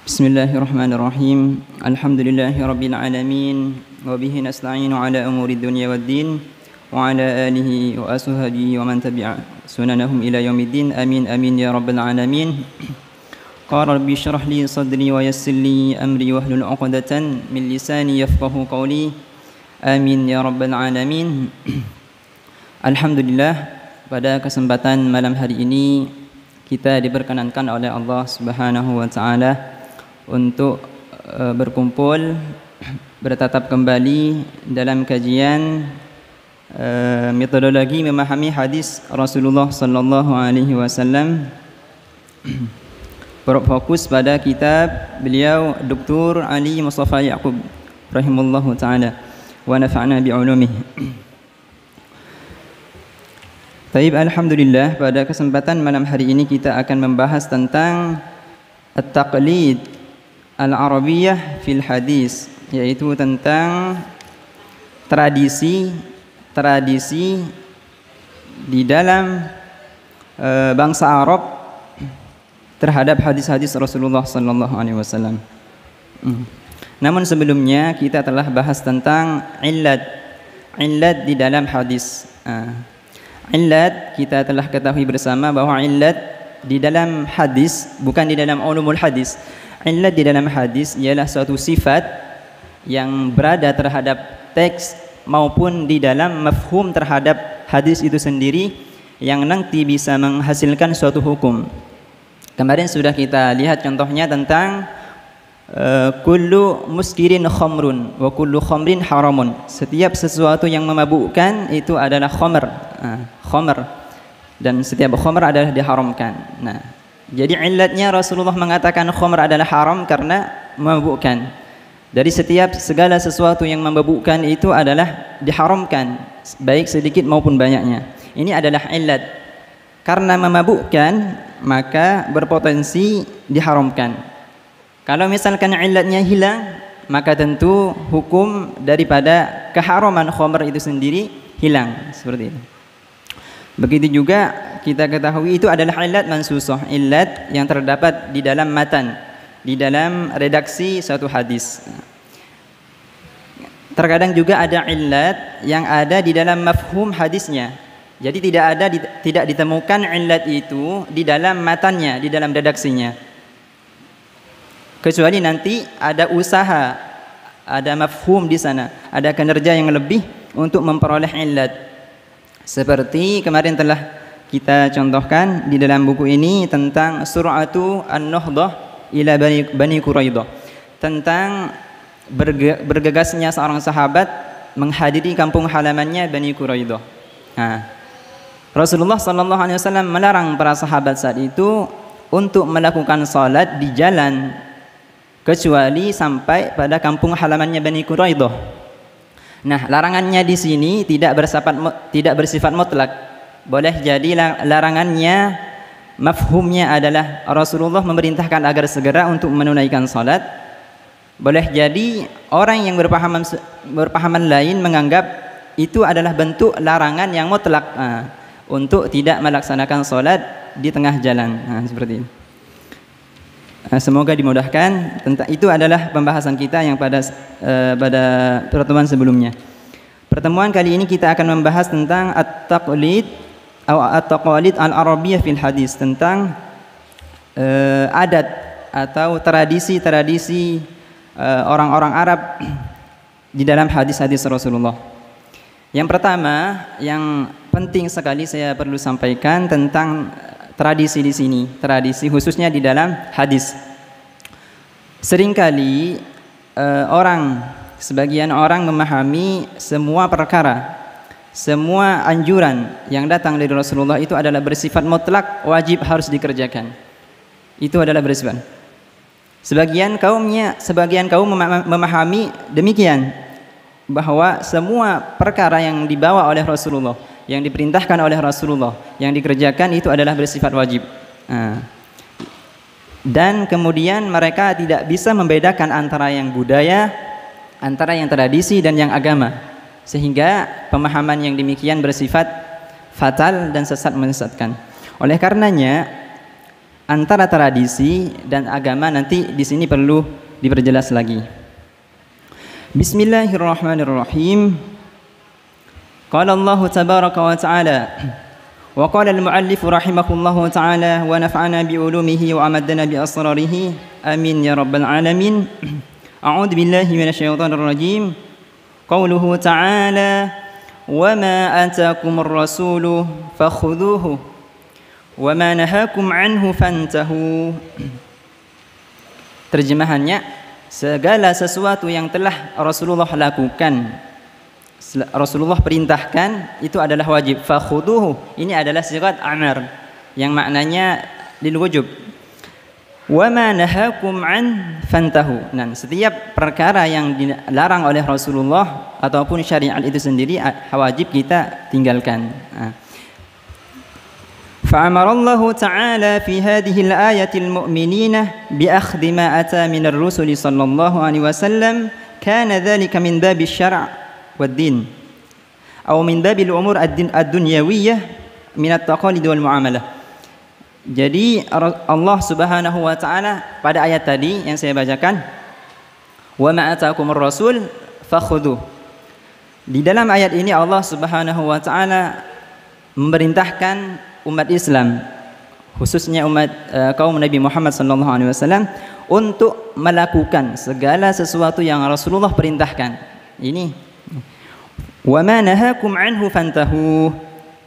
Bismillahirrahmanirrahim. Alhamdulillahirabbil alamin wa bihi nasta'inu ala umuri dunya waddin wa ala alihi wa ashabihi wa man tabi'a sunanahum ila yaumiddin. Amin amin ya rabbal alamin. Qala rabbi shrah li sadri wa yassir li amri wahlul 'uqdatan min lisani yafqahu qawli. Amin ya rabbal alamin. Alhamdulillah, pada kesempatan malam hari ini kita diperkenankan oleh Allah Subhanahu wa taala untuk berkumpul, bertatap kembali dalam kajian metodologi memahami hadis Rasulullah sallallahu alaihi wasallam. Berfokus pada kitab beliau Dr. Ali Mustafa Yaqub rahimahullahu taala wa nafa'na bi ulumihi. Baik, alhamdulillah, pada kesempatan malam hari ini kita akan membahas tentang at-taqlid al-Arabiyyah fil hadis, yaitu tentang tradisi di dalam bangsa Arab terhadap hadis-hadis Rasulullah sallallahu alaihi wasallam. Namun sebelumnya kita telah bahas tentang illat di dalam hadis. Illat kita telah ketahui bersama bahwa illat di dalam hadis bukan di dalam ulumul hadis. Illat di dalam hadis ialah suatu sifat yang berada terhadap teks maupun di dalam mafhum terhadap hadis itu sendiri yang nanti bisa menghasilkan suatu hukum. Kemarin sudah kita lihat contohnya tentang kullu muskirin khamrun wa kullu khamrin haramun. Setiap sesuatu yang memabukkan itu adalah khamr, dan setiap khamr adalah diharamkan. Nah, jadi illatnya Rasulullah mengatakan khamr adalah haram karena memabukkan. Dari segala sesuatu yang memabukkan itu adalah diharamkan, baik sedikit maupun banyaknya. Ini adalah illat. Karena memabukkan maka berpotensi diharamkan. Kalau misalkan illatnya hilang, maka tentu hukum daripada keharaman khamr itu sendiri hilang, seperti itu. Begitu juga kita ketahui itu adalah illat mansusah, illat yang terdapat di dalam matan, di dalam redaksi suatu hadis. Terkadang juga ada illat yang ada di dalam mafhum hadisnya. Jadi tidak ditemukan illat itu di dalam matannya, di dalam redaksinya. Kecuali nanti ada usaha, ada mafhum di sana, ada kinerja yang lebih untuk memperoleh illat. Seperti kemarin telah kita contohkan di dalam buku ini tentang sur'atu an-nuhdah ila Bani Quraidah, tentang bergegasnya seorang sahabat menghadiri kampung halamannya Bani Quraidah. Nah, Rasulullah sallallahu alaihi wasallam melarang para sahabat saat itu untuk melakukan salat di jalan kecuali sampai pada kampung halamannya Bani Quraidah. Nah, larangannya di sini tidak bersifat mutlak. Boleh jadi larangannya mafhumnya adalah Rasulullah memerintahkan agar segera untuk menunaikan salat. Boleh jadi orang yang berpahaman lain menganggap itu adalah bentuk larangan yang mutlak untuk tidak melaksanakan salat di tengah jalan. Seperti ini. Semoga dimudahkan. Tentang itu adalah pembahasan kita yang pada pertemuan sebelumnya. Pertemuan kali ini kita akan membahas tentang at-taqlid al-arabiyyah fil hadis, tentang adat atau tradisi orang-orang Arab di dalam hadis-hadis Rasulullah. Yang pertama, yang penting sekali saya perlu sampaikan tentang tradisi di sini, tradisi khususnya di dalam hadis. Seringkali sebagian orang memahami semua perkara, semua anjuran yang datang dari Rasulullah itu adalah bersifat mutlak, wajib harus dikerjakan. Itu adalah bersifat. Sebagian kaum memahami demikian, bahwa semua perkara yang dibawa oleh Rasulullah, yang diperintahkan oleh Rasulullah, yang dikerjakan itu adalah bersifat wajib. Dan kemudian mereka tidak bisa membedakan antara yang budaya, antara yang tradisi dan yang agama, sehingga pemahaman yang demikian bersifat fatal dan sesat menyesatkan. Oleh karenanya antara tradisi dan agama nanti di sini perlu diperjelas lagi. Bismillahirrahmanirrahim. Qala Allah tabaraka wa ta'ala wa qala al-muallif rahimahullahu ta'ala wa nafa'ana bi ulumihi wa amaddana bi asrarihi amin ya rabbal alamin. A'udzu billahi minasyaitonir rajim. Qauluhu ta'ala wa ma atakumur rasulu fakhudhuhu wa ma nahakum anhu fantahu. Terjemahannya, segala sesuatu yang telah Rasulullah lakukan, Rasulullah perintahkan, itu adalah wajib. Fakhuduhu, ini adalah sigat amr yang maknanya lil wujub. Wa ma nahakum an fantahu. Nah, setiap perkara yang dilarang oleh Rasulullah ataupun syariat itu sendiri wajib kita tinggalkan. فأمر الله تعالى في هذه الآية المؤمنين بأخذ ما أتى من الرسل صلى الله عليه وسلم كان ذلك من باب الشرع والدين أو من باب الأمور الدنيوية من التقاليد والمعاملة. Jadi Allah Subhanahu wa taala pada ayat tadi yang saya bacakan, wa ma ataakumur rasul fakhudhu. Di dalam ayat ini Allah Subhanahu wa taala memerintahkan umat Islam, khususnya umat kaum Nabi Muhammad SAW, untuk melakukan segala sesuatu yang Rasulullah perintahkan. Ini wa ma nahakum anhu fantahu,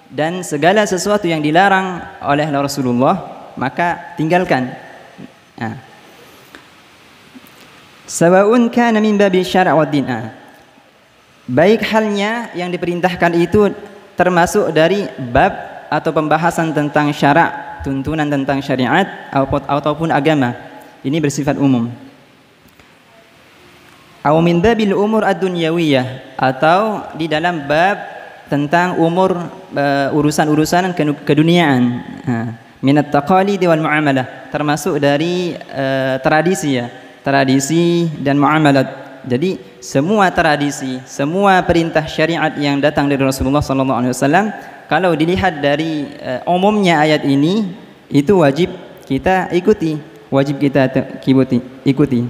dan segala sesuatu yang dilarang oleh Rasulullah maka tinggalkan. Sawa'un kana min babi syara' wad din. Baik halnya yang diperintahkan itu termasuk dari bab atau pembahasan tentang syarak, tuntunan tentang syariat ataupun agama. Ini bersifat umum. Aw min babil umur ad-dunyawiyah, atau di dalam bab tentang urusan-urusan keduniaan. Minat taqalid wal muamalah, termasuk dari tradisi ya, tradisi dan muamalat. Jadi semua tradisi, semua perintah syariat yang datang dari Rasulullah SAW, kalau dilihat dari umumnya ayat ini, itu wajib kita ikuti, wajib kita ikuti.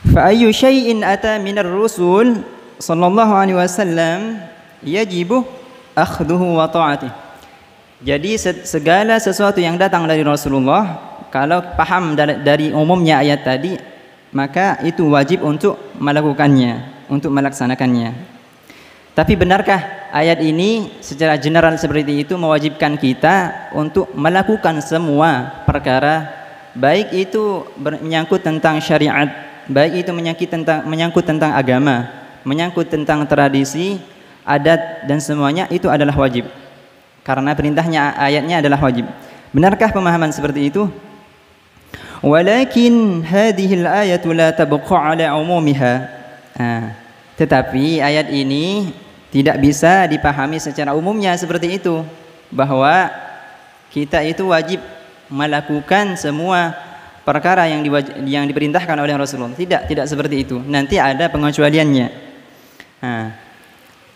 Fa ayyu syai'in ata minar rusul sallallahu alaihi wasallam yajibu akhdhuhu wa ta'atuh. Jadi segala sesuatu yang datang dari Rasulullah, kalau paham dari umumnya ayat tadi, maka itu wajib untuk melakukannya, untuk melaksanakannya. Tapi benarkah ayat ini secara general seperti itu mewajibkan kita untuk melakukan semua perkara, baik itu menyangkut tentang syariat, baik itu menyangkut tentang agama, menyangkut tentang tradisi, adat, dan semuanya itu adalah wajib, karena perintahnya ayatnya adalah wajib. Benarkah pemahaman seperti itu? Walakin hadhil ayatu la tabqa ala umumiha. Tetapi ayat ini tidak bisa dipahami secara umumnya seperti itu, bahwa kita itu wajib melakukan semua perkara yang diperintahkan oleh Rasulullah. Tidak seperti itu. Nanti ada pengecualiannya.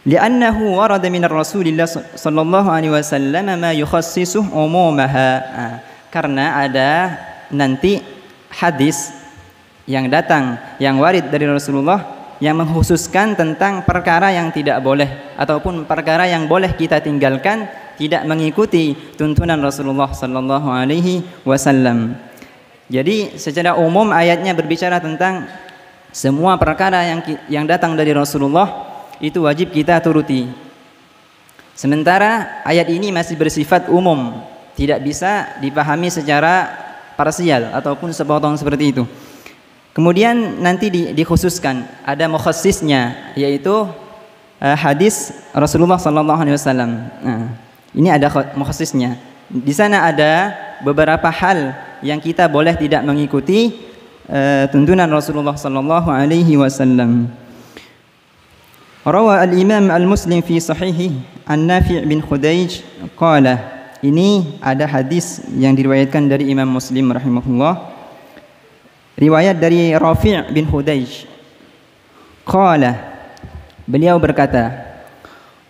Li'annahu warada minar Rasulillah sallallahu alaihi wasallam ma yukhassisuh umumaha. Karena ada nanti hadis yang datang, yang warid dari Rasulullah, yang mengkhususkan tentang perkara yang tidak boleh ataupun perkara yang boleh kita tinggalkan, tidak mengikuti tuntunan Rasulullah sallallahu alaihi wasallam. Jadi secara umum ayatnya berbicara tentang semua perkara yang datang dari Rasulullah itu wajib kita turuti. Sementara ayat ini masih bersifat umum, tidak bisa dipahami secara parsial ataupun sepotong seperti itu. Kemudian nanti dikhususkan, ada mukhassisnya, yaitu hadis Rasulullah SAW. Ini ada mukhassisnya. Di sana ada beberapa hal yang kita boleh tidak mengikuti tuntunan Rasulullah SAW. Rawa al-Imam al-Muslim fi sahihi an Nafi' bin Khudaij qala. Ini ada hadis yang diriwayatkan dari Imam Muslim rahimahullah. Riwayat dari Rafi' bin Khudaij. Qala, beliau berkata,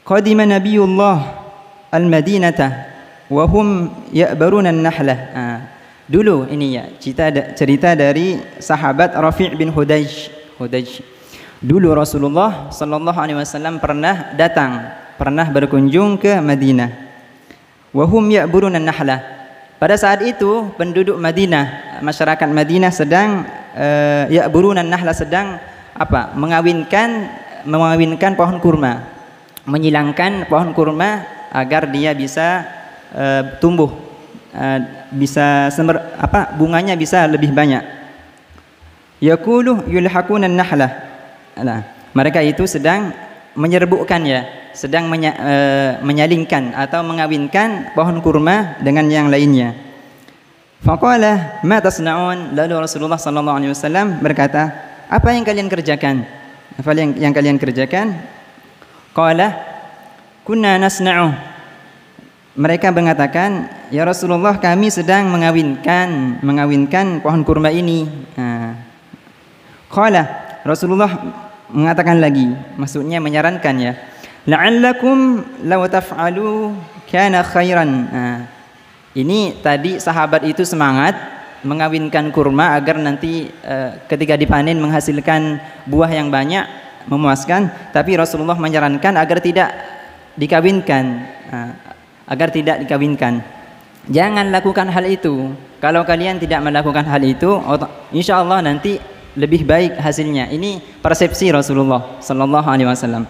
qadima Nabiullah al-Madinata wahum ya'baruna an-nahlah. Dulu ini ya cerita dari sahabat Rafi' bin Hudayj. Dulu Rasulullah sallallahu alaihi wasallam pernah berkunjung ke Madinah. Wahum ya'buruna an-nahlah. Pada saat itu penduduk Madinah, masyarakat Madinah sedang ya'buruna an-nahlah, sedang mengawinkan pohon kurma, menyilangkan pohon kurma agar dia bisa tumbuh, bunganya bisa lebih banyak. Yaqulu yulhaquna an-nahlah. Nah, mereka itu sedang menyerbukkan ya, sedang menyalingkan atau mengawinkan pohon kurma dengan yang lainnya. Faqala ma tasna'un? Lalu Rasulullah sallallahu alaihi wasallam berkata, apa yang kalian kerjakan? Apa yang kalian kerjakan? Qala kunna nasna'u. Mereka mengatakan, ya Rasulullah, kami sedang mengawinkan pohon kurma ini. Qala, Rasulullah mengatakan lagi, maksudnya menyarankan ya, la'allakum law taf'alu kana khairan. Ini tadi sahabat itu semangat mengawinkan kurma agar nanti ketika dipanen menghasilkan buah yang banyak, memuaskan. Tapi Rasulullah menyarankan agar tidak dikawinkan, Jangan lakukan hal itu. Kalau kalian tidak melakukan hal itu, insya Allah nanti lebih baik hasilnya. Ini persepsi Rasulullah sallallahu alaihi wasallam.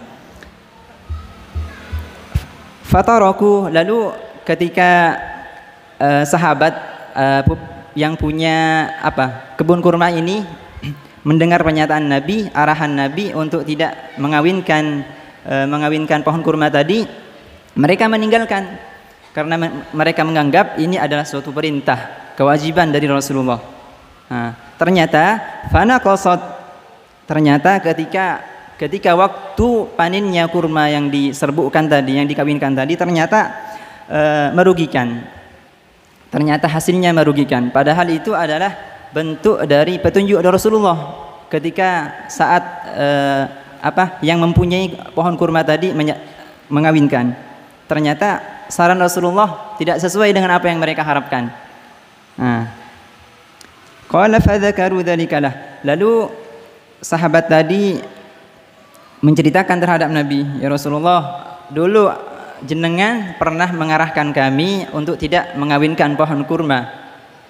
Fataraku, lalu ketika sahabat yang punya kebun kurma ini mendengar pernyataan Nabi, arahan Nabi untuk tidak mengawinkan pohon kurma tadi, mereka meninggalkan karena mereka menganggap ini adalah suatu perintah, kewajiban dari Rasulullah. Ternyata ketika waktu panennya kurma yang diserbukkan tadi, yang dikawinkan tadi, ternyata merugikan. Ternyata hasilnya merugikan. Padahal itu adalah bentuk dari petunjuk dari Rasulullah ketika saat yang mempunyai pohon kurma tadi mengawinkan. Ternyata saran Rasulullah tidak sesuai dengan apa yang mereka harapkan. Qala fadzakaru dzalikalah. Lalu sahabat tadi menceritakan terhadap Nabi, ya Rasulullah, dulu jenengan pernah mengarahkan kami untuk tidak mengawinkan pohon kurma,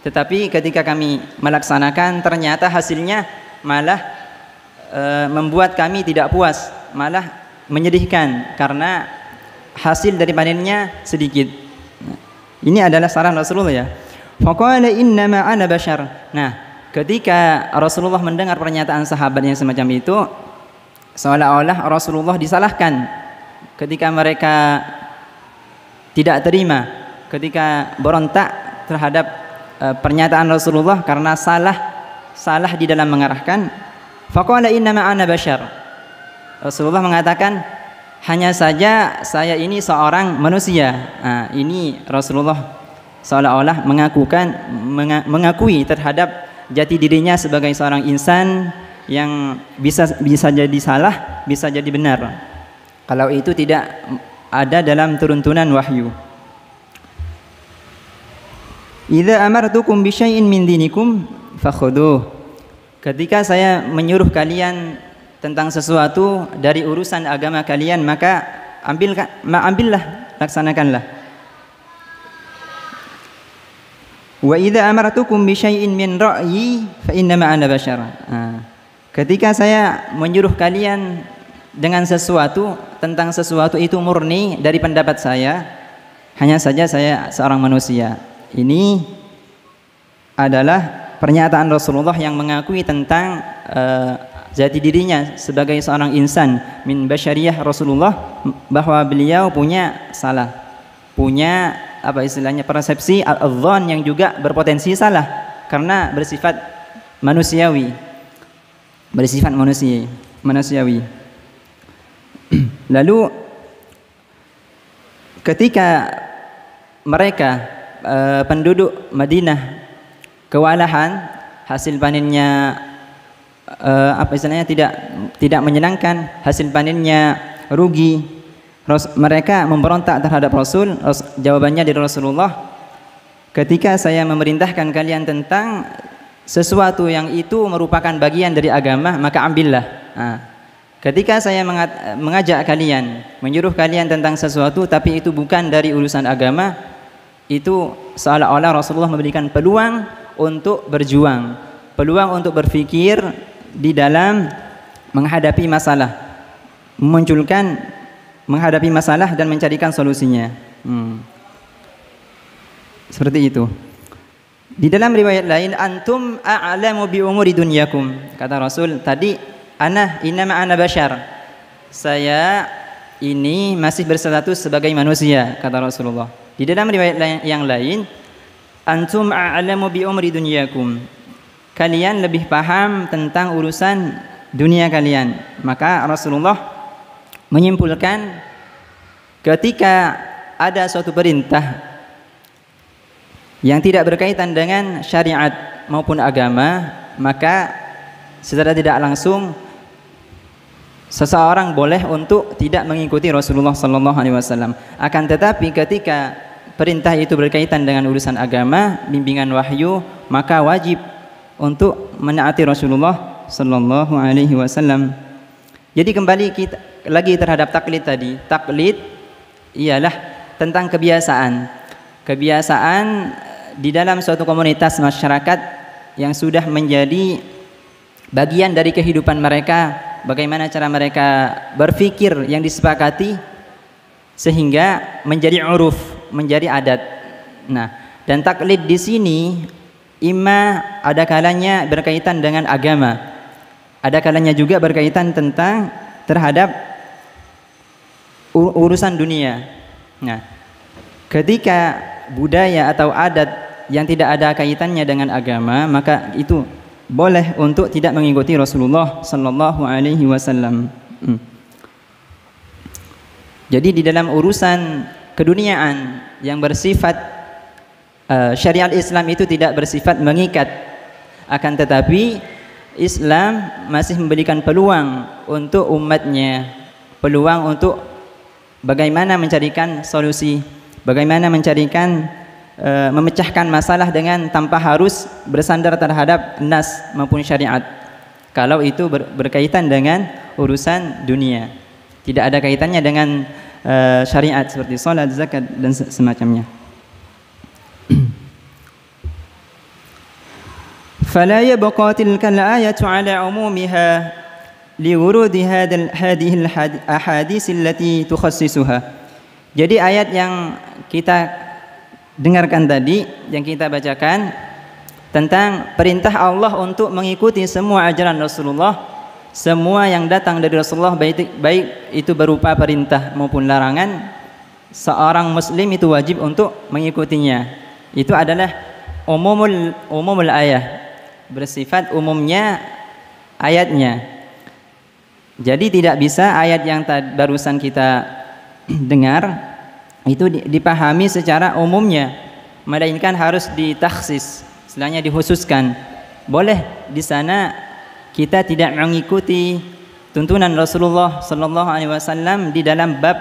tetapi ketika kami melaksanakan ternyata hasilnya malah membuat kami tidak puas, malah menyedihkan karena hasil dari panennya sedikit. Ini adalah saran Rasulullah ya. Faqala innama ana bashar. Nah, ketika Rasulullah mendengar pernyataan sahabat yang semacam itu, seolah-olah Rasulullah disalahkan ketika mereka tidak terima, ketika berontak terhadap pernyataan Rasulullah karena salah di dalam mengarahkan. Faqala innama ana bashar. Rasulullah mengatakan, hanya saja saya ini seorang manusia. Ini Rasulullah seolah-olah mengakui terhadap jati dirinya sebagai seorang insan yang bisa jadi salah, bisa jadi benar. Kalau itu tidak ada dalam turun-turunan wahyu. Idza amartukum bi syai'in min dinikum fakhudhuh. Ketika saya menyuruh kalian tentang sesuatu dari urusan agama kalian, maka ambillah, laksanakanlah. Wa idza amartukum bi syai'in min ra'yi fa innama ana bashar. Ketika saya menyuruh kalian dengan sesuatu, tentang sesuatu itu murni dari pendapat saya, hanya saja saya seorang manusia. Ini adalah pernyataan Rasulullah yang mengakui tentang jati dirinya sebagai seorang insan min basyariyah Rasulullah, bahwa beliau punya salah, punya persepsi al-dhon yang juga berpotensi salah karena bersifat manusiawi, Lalu ketika mereka penduduk Madinah kewalahan, hasil panennya tidak menyenangkan, hasil panennya rugi, Mereka memberontak terhadap Rasul. Jawabannya dari Rasulullah, ketika saya memerintahkan kalian tentang sesuatu yang itu merupakan bagian dari agama, maka ambillah. Ketika saya mengajak kalian, menyuruh kalian tentang sesuatu tapi itu bukan dari urusan agama, itu seolah-olah Rasulullah memberikan peluang untuk berjuang, peluang untuk berpikir di dalam menghadapi masalah, menghadapi masalah dan mencarikan solusinya. Seperti itu. Di dalam riwayat lain, antum a'lamu bi umuri dunyakum. Kata Rasul tadi, innama ana bashar. Saya ini masih berstatus sebagai manusia, kata Rasulullah. Di dalam riwayat yang lain, antum a'lamu bi umuri dunyakum. Kalian lebih paham tentang urusan dunia kalian. Maka Rasulullah menyimpulkan, ketika ada suatu perintah yang tidak berkaitan dengan syariat maupun agama, maka secara tidak langsung seseorang boleh untuk tidak mengikuti Rasulullah sallallahu alaihi wasallam. Akan tetapi ketika perintah itu berkaitan dengan urusan agama, bimbingan wahyu, maka wajib untuk menaati Rasulullah sallallahu alaihi wasallam. Jadi kembali kita lagi terhadap taklid tadi. Taklid ialah tentang kebiasaan. Kebiasaan di dalam suatu komunitas masyarakat yang sudah menjadi bagian dari kehidupan mereka, bagaimana cara mereka berpikir yang disepakati sehingga menjadi uruf, menjadi adat. Nah, dan taklid di sini imma ada kalanya berkaitan dengan agama, ada kalanya juga berkaitan terhadap urusan dunia. Nah, ketika budaya atau adat yang tidak ada kaitannya dengan agama, maka itu boleh untuk tidak mengikuti Rasulullah sallallahu alaihi wasallam. Jadi di dalam urusan keduniaan yang bersifat syariat Islam itu tidak bersifat mengikat, akan tetapi Islam masih memberikan peluang untuk umatnya, peluang untuk bagaimana mencarikan solusi, bagaimana memecahkan masalah dengan tanpa harus bersandar terhadap nas maupun syariat. Kalau itu berkaitan dengan urusan dunia, tidak ada kaitannya dengan syariat seperti salat, zakat dan semacamnya. فلا يبقى تلك الآية على عمومها لورود هذه الأحاديث التي تخصصها. Jadi ayat yang kita dengarkan tadi, yang kita bacakan tentang perintah Allah untuk mengikuti semua ajaran Rasulullah, semua yang datang dari Rasulullah, baik itu berupa perintah maupun larangan, seorang muslim itu wajib untuk mengikutinya. Itu adalah umumul ayah, bersifat umumnya ayatnya. Jadi tidak bisa ayat yang barusan kita dengar itu dipahami secara umumnya, melainkan harus ditakhsis, istilahnya dikhususkan. Boleh di sana kita tidak mengikuti tuntunan Rasulullah sallallahu alaihi wasallam di dalam bab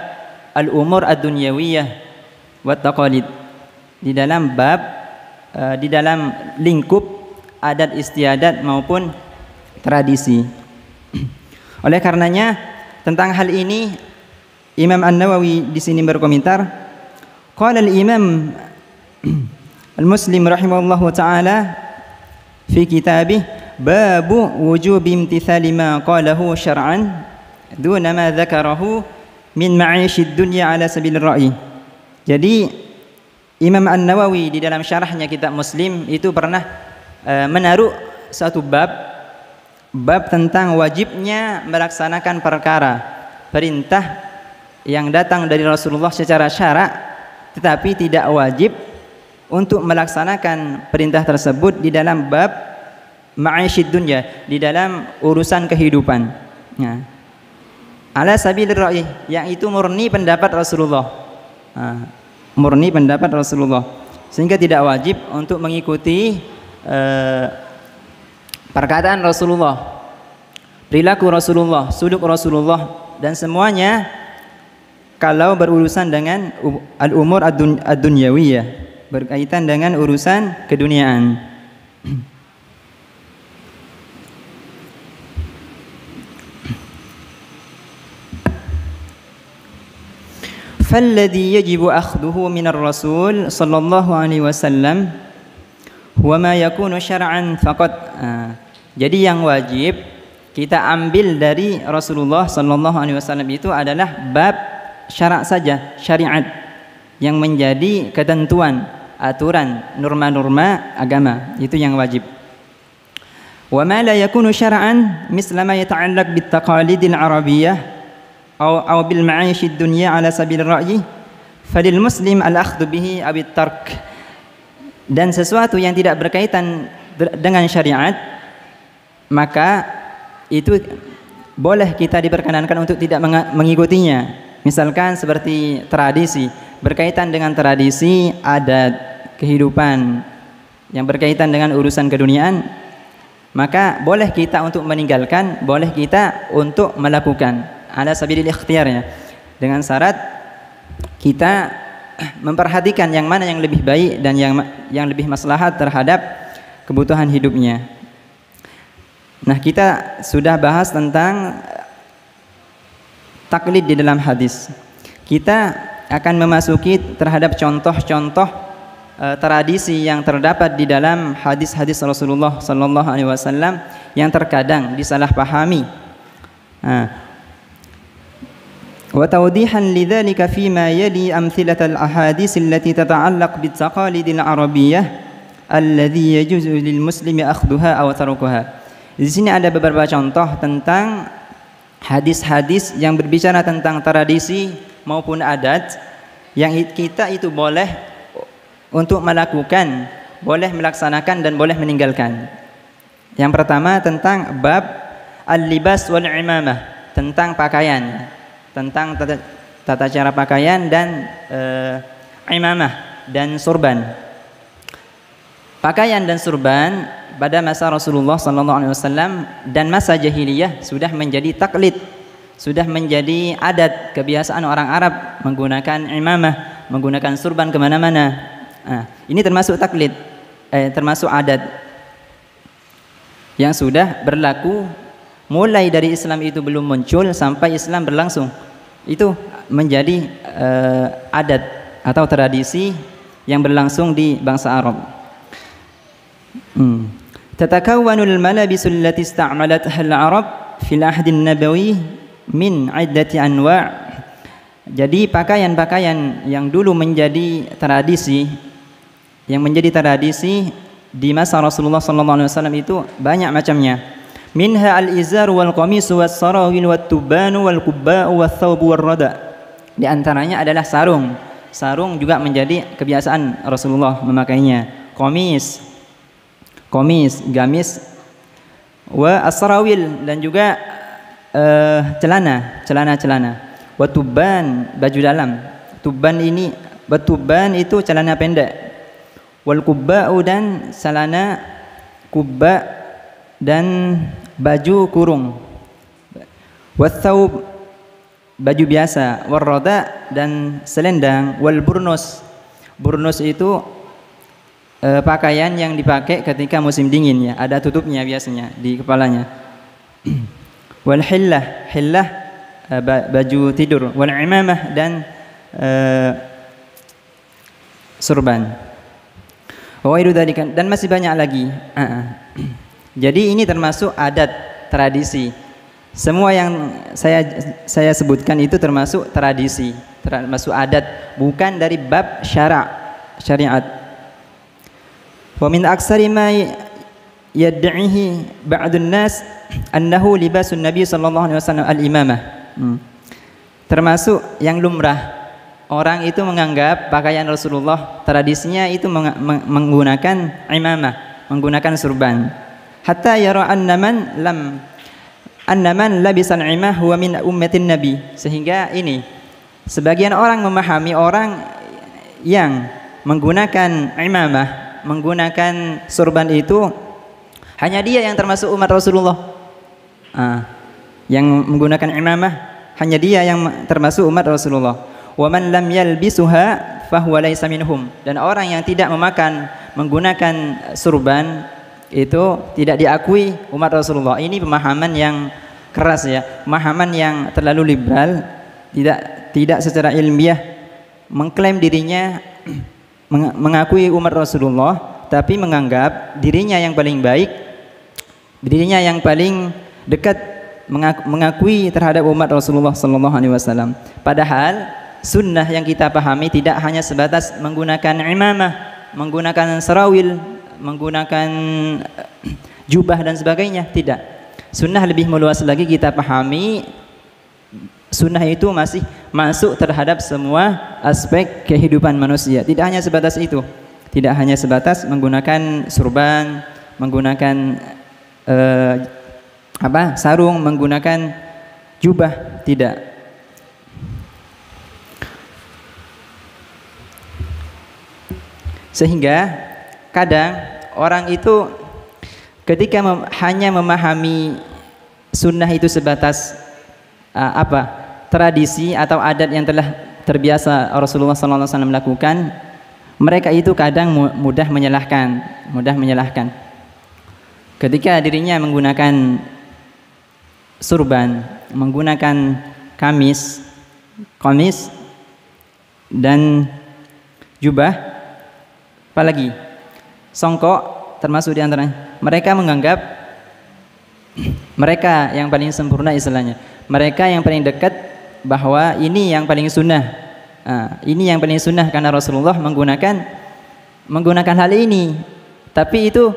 al-umur ad-dunyawiyah wa taqalid, di dalam bab di dalam lingkup adat istiadat maupun tradisi. Oleh karenanya tentang hal ini Imam An-Nawawi di sini berkomentar, qala al-Imam Al-Muslim rahimahullahu taala fi kitabih babu wujub imtithali ma qalahu syar'an duna ma dzakarahu min ma'ishid dunya ala sabil ra'i. Jadi Imam An-Nawawi di dalam syarahnya kitab Muslim itu pernah menaruh satu bab tentang wajibnya melaksanakan perintah yang datang dari Rasulullah secara syara', tetapi tidak wajib untuk melaksanakan perintah tersebut di dalam bab ma'ishid dunya, di dalam urusan kehidupan. Nah, ala sabilir ra'i, yang itu murni pendapat Rasulullah, murni pendapat Rasulullah, sehingga tidak wajib untuk mengikuti perkataan Rasulullah, perilaku Rasulullah, suluk Rasulullah dan semuanya, kalau berurusan dengan al-umur ad-dunyawiyah, berkaitan dengan urusan keduniaan. فالذي يجب أخذه من الرسول صلى الله عليه وسلم هو ما يكون شرعا فقط. Jadi yang wajib kita ambil dari Rasulullah sallallahu alaihi wasallam itu adalah bab syarak saja, syariat yang menjadi ketentuan, aturan, norma-norma agama, itu yang wajib. Wa ma la yakunu syar'an misla ma yata'allaq bit taqalidil arabiyyah aw bil ma'ayish ad-dunya ala sabil ra'yi falil muslim al-akhdhu bihi aw at-tark. Dan sesuatu yang tidak berkaitan dengan syariat, maka itu boleh kita diperkenankan untuk tidak mengikutinya. Misalkan seperti tradisi, berkaitan dengan tradisi, adat, kehidupan yang berkaitan dengan urusan keduniaan, maka boleh kita untuk meninggalkan, boleh kita untuk melakukan, ala sabilil ikhtiyar ya, dengan syarat kita memperhatikan yang mana yang lebih baik dan yang lebih maslahat terhadap kebutuhan hidupnya. Nah, kita sudah bahas tentang taklid di dalam hadis. Kita akan memasuki terhadap contoh-contoh tradisi yang terdapat di dalam hadis-hadis Rasulullah sallallahu alaihi wasallam yang terkadang disalahpahami. Wa tawdihan lidzalika fima yali amthilatal ahadits allati tata'allaq bit taqalidil arabiyyah alladhi yajuzu lil muslimi akhdhuha aw tarukuha. Di sini ada beberapa contoh tentang hadis-hadis yang berbicara tentang tradisi maupun adat yang kita itu boleh untuk melakukan, boleh melaksanakan dan boleh meninggalkan. Yang pertama tentang bab al-libas wal imamah, tentang pakaian, tentang tata cara pakaian dan imamah dan surban. Pakaian dan surban pada masa Rasulullah SAW dan masa jahiliyah sudah menjadi taklid, sudah menjadi adat kebiasaan orang Arab menggunakan imamah, menggunakan surban kemana-mana. Ini termasuk taklid, termasuk adat yang sudah berlaku mulai dari Islam itu belum muncul sampai Islam berlangsung. Itu menjadi adat atau tradisi yang berlangsung di bangsa Arab. Tatakawwanul malabis allati ista'malatha al-Arab fil ahd an-nabawi min 'iddati anwa'. Jadi pakaian-pakaian yang dulu menjadi tradisi, yang menjadi tradisi di masa Rasulullah sallallahu alaihi wasallam itu banyak macamnya. Minha al-izar wal qamis was sarawil wat tuban wal qubba was thawb war rada. Di antaranya adalah sarung. Sarung juga menjadi kebiasaan Rasulullah memakainya. Komis, gamis, wa asrawil, dan juga celana. Wa tuban, baju dalam. Tuban itu celana pendek. Wal kubba'u, dan celana kubba dan baju kurung. Wa thawb, baju biasa. War rada, dan selendang. Wal burnus itu pakaian yang dipakai ketika musim dingin ya, ada tutupnya biasanya di kepalanya. Wal hillah baju tidur. Wal imamah, dan surban. Dan masih banyak lagi. Jadi ini termasuk adat, tradisi. Semua yang saya sebutkan itu termasuk tradisi, termasuk adat, bukan dari bab syariat. Wa min aksari ma yad'ihi ba'dun nas annahu libasun nabi sallallahu alaihi wasallam al-imamah. Termasuk yang lumrah, orang itu menganggap pakaian Rasulullah tradisinya itu menggunakan imamah, menggunakan surban. Hatta yara annaman labisal imamah huwa min ummatin nabi. Sehingga ini sebagian orang memahami orang yang menggunakan imamah, menggunakan surban itu hanya dia yang termasuk umat Rasulullah. Yang menggunakan imamah hanya dia yang termasuk umat Rasulullah. Wa man lam yalbisuha fahuwa laisa minhum. Dan orang yang tidak menggunakan surban itu tidak diakui umat Rasulullah. Ini pemahaman yang keras ya, pemahaman yang terlalu liberal, tidak secara ilmiah mengklaim dirinya mengakui umat Rasulullah, tapi menganggap dirinya yang paling baik, dirinya yang paling dekat mengakui terhadap umat Rasulullah sallallahu alaihi wasallam. Padahal sunnah yang kita pahami tidak hanya sebatas menggunakan imamah, menggunakan sarawil, menggunakan jubah dan sebagainya, tidak. Sunnah lebih meluas lagi kita pahami. Sunnah itu masih masuk terhadap semua aspek kehidupan manusia. Tidak hanya sebatas itu. Tidak hanya sebatas menggunakan surban, menggunakan sarung, menggunakan jubah, tidak. Sehingga kadang orang itu ketika hanya memahami sunnah itu sebatas tradisi atau adat yang telah terbiasa Rasulullah SAW lakukan, mereka itu kadang mudah menyalahkan. Ketika dirinya menggunakan surban, menggunakan kamis dan jubah, apalagi songkok termasuk diantaranya, mereka menganggap mereka yang paling sempurna istilahnya, mereka yang paling dekat bahwa ini yang paling sunnah. Ini yang paling sunnah karena Rasulullah menggunakan hal ini. Tapi itu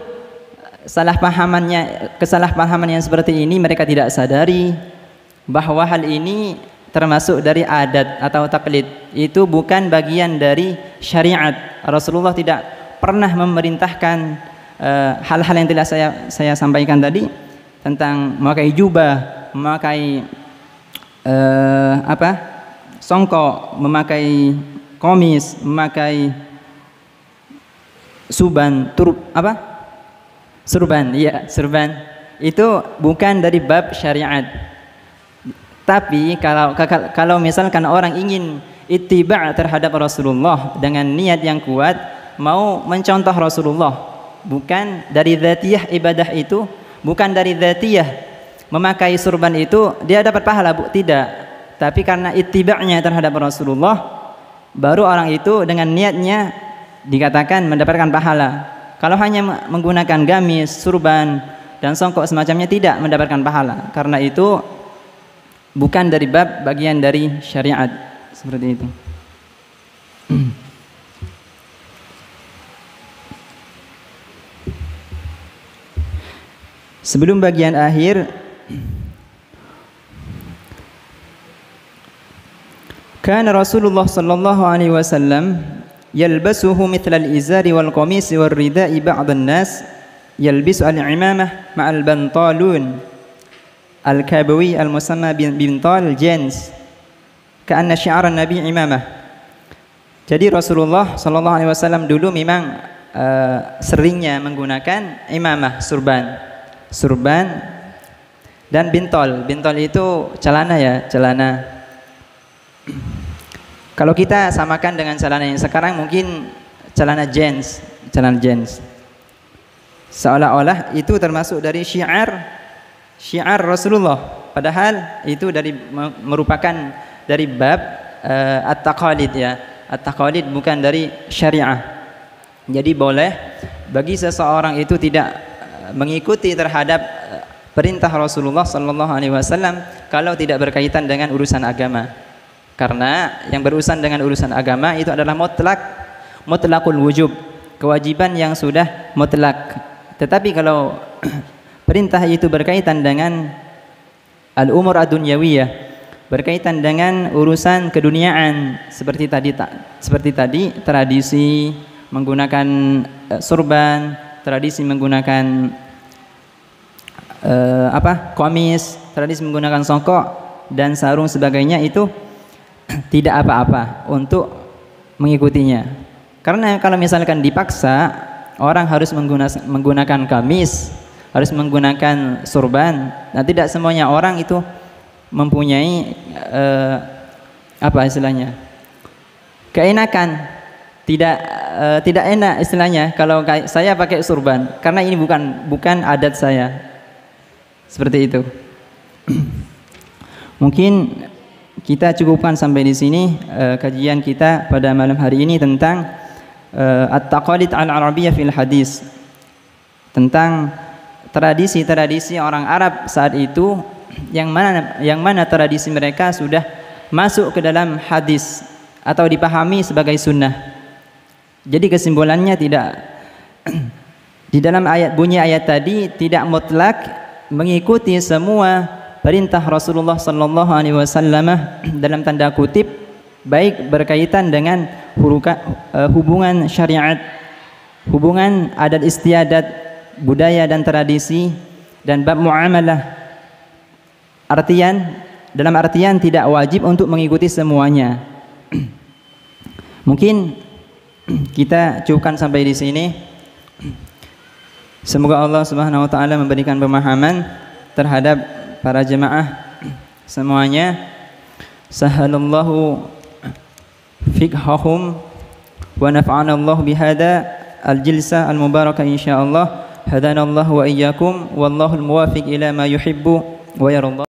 kesalahpahaman yang seperti ini mereka tidak sadari bahwa hal ini termasuk dari adat atau taklid. Itu bukan bagian dari syariat. Rasulullah tidak pernah memerintahkan hal-hal yang telah saya sampaikan tadi tentang memakai jubah, memakai songkok, memakai komis, memakai surban, itu bukan dari bab syariat. Tapi kalau misalkan orang ingin ittiba' terhadap Rasulullah dengan niat yang kuat, mau mencontoh Rasulullah, bukan dari dzatiyah ibadah itu, bukan dari dzatiyah memakai surban itu dia dapat pahala, tidak. Tapi karena ittiba'nya terhadap Rasulullah, baru orang itu dengan niatnya dikatakan mendapatkan pahala. Kalau hanya menggunakan gamis, surban dan songkok semacamnya, tidak mendapatkan pahala. Karena itu bukan dari bab bagian dari syariat, seperti itu. Sebelum bagian akhir, kana Rasulullah sallallahu alaihi wasallam yalbasuhu mithla al-izari wal qamisi wal ridai ba'd an-nas yalbisu al-imamah ma'al bantalun al-kabawi al-musamma bintal jans ka'anna syi'ar an-nabi imamah. Jadi Rasulullah sallallahu alaihi wasallam dulu memang seringnya menggunakan imamah, surban dan bintol. Bintol itu celana ya, celana. Kalau kita samakan dengan celana yang sekarang mungkin celana jeans. Seolah-olah itu termasuk dari syiar Rasulullah. Padahal itu merupakan dari bab at-taqalid ya. At-taqalid bukan dari syariah. Jadi boleh bagi seseorang itu tidak mengikuti terhadap perintah Rasulullah sallallahu alaihi wasallam kalau tidak berkaitan dengan urusan agama. Karena yang berurusan dengan urusan agama itu adalah mutlaqul wujub, kewajiban yang sudah mutlak. Tetapi kalau perintah itu berkaitan dengan al-umur ad-dunyawiyah, berkaitan dengan urusan keduniaan, seperti tadi tradisi menggunakan surban, tradisi menggunakan komis, tradisi menggunakan songkok dan sarung sebagainya, itu tidak apa-apa untuk mengikutinya. Karena kalau misalkan dipaksa orang harus menggunakan kamis, harus menggunakan surban, nah tidak semuanya orang itu mempunyai keenakan, tidak enak istilahnya kalau saya pakai surban karena ini bukan adat saya. Seperti itu. Mungkin kita cukupkan sampai di sini kajian kita pada malam hari ini tentang at-taqalid al-arabiyyah fil hadis, tentang tradisi-tradisi orang Arab saat itu yang mana tradisi mereka sudah masuk ke dalam hadis atau dipahami sebagai sunnah. Jadi kesimpulannya tidak di dalam bunyi ayat tadi tidak mutlak mengikuti semua perintah Rasulullah sallallahu alaihi wasallam dalam tanda kutip, baik berkaitan dengan hubungan syariat, hubungan adat istiadat, budaya dan tradisi, dan bab muamalah. Dalam artian tidak wajib untuk mengikuti semuanya. Mungkin kita cukupkan sampai di sini. Semoga Allah Subhanahu wa taala memberikan pemahaman terhadap para jemaah semuanya. Sahalallahu fiqhahum wa nafa'ana Allah bihada al-jilsa al-mubarakah insyaallah. Hadanallahu wa iyyakum wallahul muwafiq ila ma yuhibbu wa yarda.